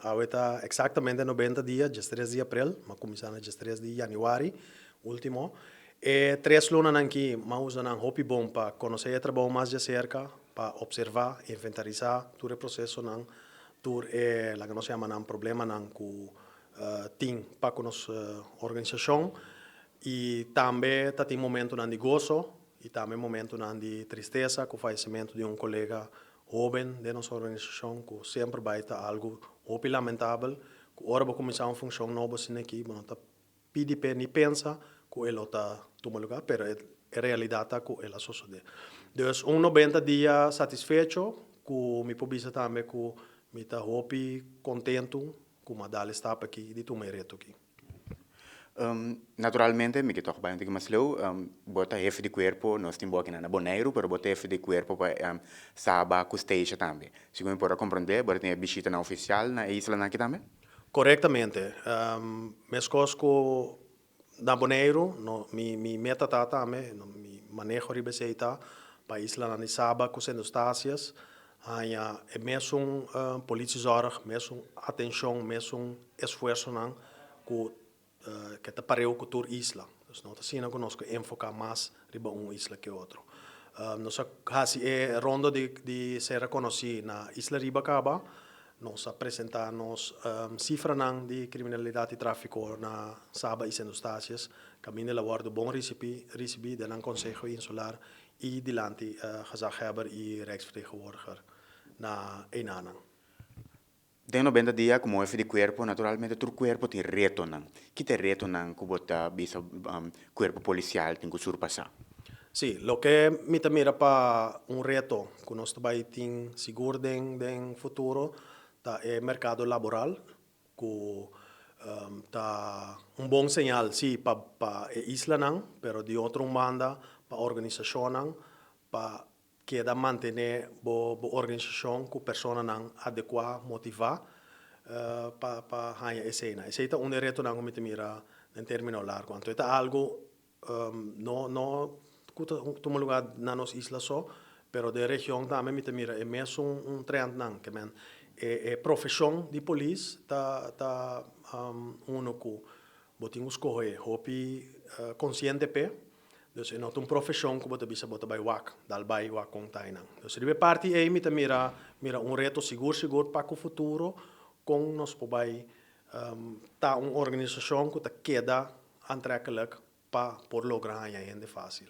Ahorita exactamente 90 dias, 13 de abril, mas começando 13 de januário, último. E 3 lunas aqui, mas usando um hobby bom para conhecer o trabalho mais de cerca, para observar, inventarizar todo o processo, todo o que nós chamamos de problema com team para a nossa organização. E também tem momento de gozo e também momento de tristeza com o falecimento de colega jovem de nossa organização, que sempre vai estar algo muito lamentável, que agora vai começar uma função nova aqui, mas não pede para nem pensa que ele está tomando lugar, mas é realidade que ela sucede. Então, 90 dias satisfeito, que me publica também que me está muito contento que a Madal está aqui de tomar reto aqui. Naturalmente, me toca bem que mas leu, bota jefe de corpo, nós temos aqui na Bonaire, pero bota jefe de corpo para Saba custeja também. Segundo para compreender, bota tem visita na oficial na isla aqui também? Corretamente. Minhas coisas na Bonaire, no, mi meta tá também, no, mi manejo de receita para isla na Saba com sendo estácias. É mesmo politizar, mesmo atenção, mesmo esforço que te pareu com toda isla. Então, assim, nós conosco enfocar mais riba isla que outro. Nós quase é ronda de ser reconhecido na isla Ribacaba. Nós apresentamos cifras de criminalidade e tráfico na Saba e Sendostácias. Caminho de labor de bom recebido no Conselho Insular e delante Gezagheber e Rijksvertegenwoordiger na Enanang. De 90 dias, como jefe de corpo, naturalmente, tu corpo tem reto, não? Que tem reto, não, que bota bisa corpo policial tem que surpassar? Sí, lo que me mira para reto que nós vai ter seguro em futuro tá é mercado laboral que tá bom sinal sim para isla não, pero de outro banda para organização não, para que da manter bo organização com pessoa não adequada, motivar para ganhar essa cena. Esse é reto não que me mira em termos largo. Então é algo não toma lugar na nossa isla só, pero de região também me mira é mesmo trend não, que men é profissão de polícia tá uno que botinho escolher hopi consciente pe. Dus é uma profissão que bota bisa bota by wak, dal by wak com tainang. Dus de parte é me mira reto seguro para o futuro com nós pobai tá organização que tá queda aantrekkelijk para por lograr ainda fácil.